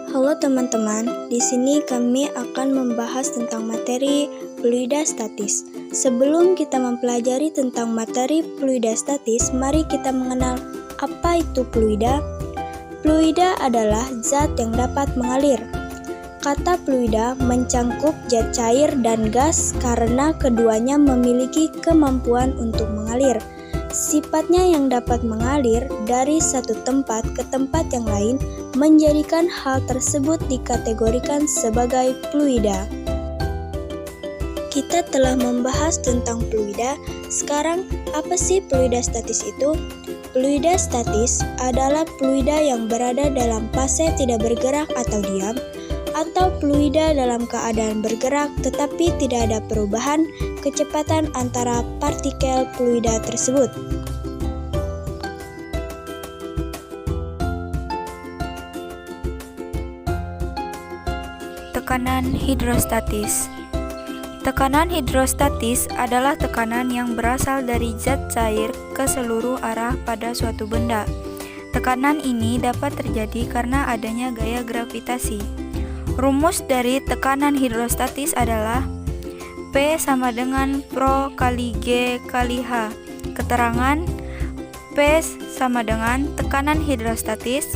Halo teman-teman, di sini kami akan membahas tentang materi fluida statis. Sebelum kita mempelajari tentang materi fluida statis, mari kita mengenal apa itu fluida. Fluida adalah zat yang dapat mengalir. Kata fluida mencangkup zat cair dan gas karena keduanya memiliki kemampuan untuk mengalir. Sifatnya yang dapat mengalir dari satu tempat ke tempat yang lain menjadikan hal tersebut dikategorikan sebagai fluida. Kita telah membahas tentang fluida. Sekarang, apa sih fluida statis itu? Fluida statis adalah fluida yang berada dalam fase tidak bergerak atau diam, atau fluida dalam keadaan bergerak tetapi tidak ada perubahan kecepatan antara partikel fluida tersebut. Tekanan hidrostatis. Tekanan hidrostatis adalah tekanan yang berasal dari zat cair ke seluruh arah pada suatu benda. Tekanan ini dapat terjadi karena adanya gaya gravitasi. Rumus dari tekanan hidrostatis adalah P sama dengan Rho kali G kali H. Keterangan P sama dengan tekanan hidrostatis,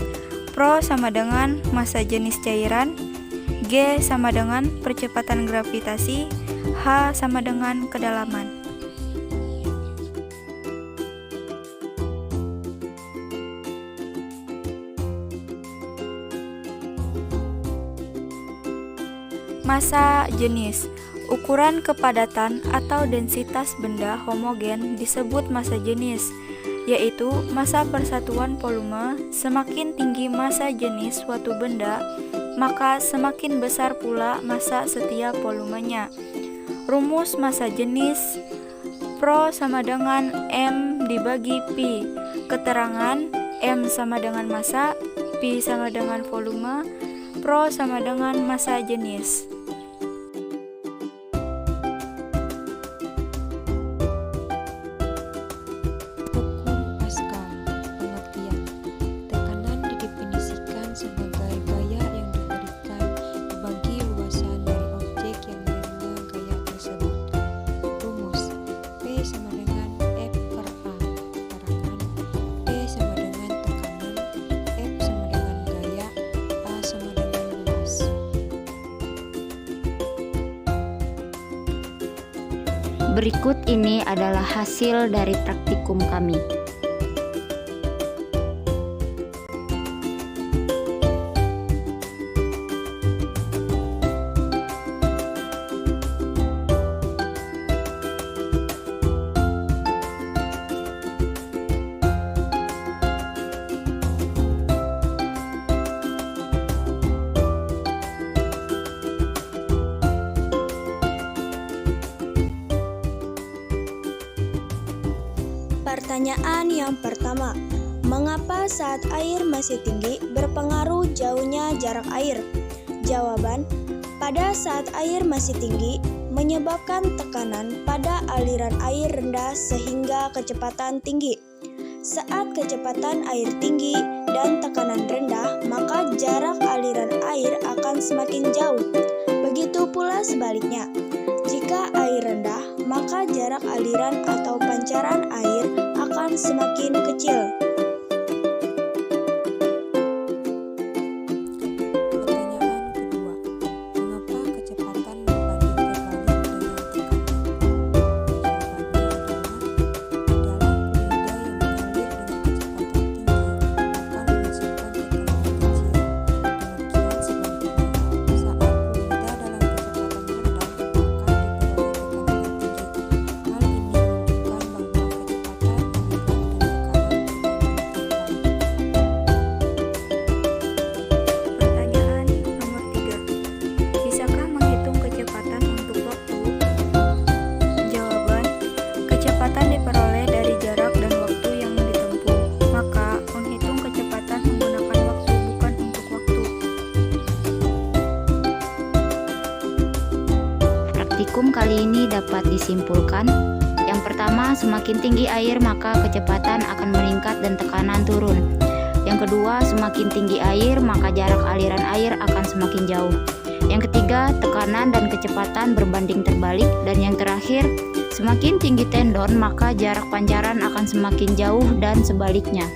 Rho sama dengan massa jenis cairan, G sama dengan percepatan gravitasi, H sama dengan kedalaman. Massa jenis. Ukuran kepadatan atau densitas benda homogen disebut massa jenis, yaitu massa persatuan volume. Semakin tinggi massa jenis suatu benda, maka semakin besar pula massa setiap volumenya. Rumus massa jenis Rho sama dengan M dibagi Pi. Keterangan M sama dengan massa, Pi sama dengan volume, Rho sama dengan massa jenis. Berikut ini adalah hasil dari praktikum kami. Pertanyaan yang pertama, mengapa saat air masih tinggi berpengaruh jauhnya jarak air? Jawaban, pada saat air masih tinggi menyebabkan tekanan pada aliran air rendah sehingga kecepatan tinggi. Saat kecepatan air tinggi dan tekanan rendah, maka jarak aliran air akan semakin jauh. Begitu pula sebaliknya. Jika air rendah, maka jarak aliran atau pancaran air akan semakin kecil. Pertanyaan kedua, mengapa kecepatan berbanding terbalik dengan Praktikum kali ini dapat disimpulkan. Yang pertama, semakin tinggi air maka kecepatan akan meningkat dan tekanan turun. Yang Yang kedua, semakin tinggi air, maka jarak aliran air akan semakin jauh. Yang ketiga, tekanan dan kecepatan berbanding terbalik. Dan yang terakhir, semakin tinggi tendon, maka jarak pancaran akan semakin jauh dan sebaliknya.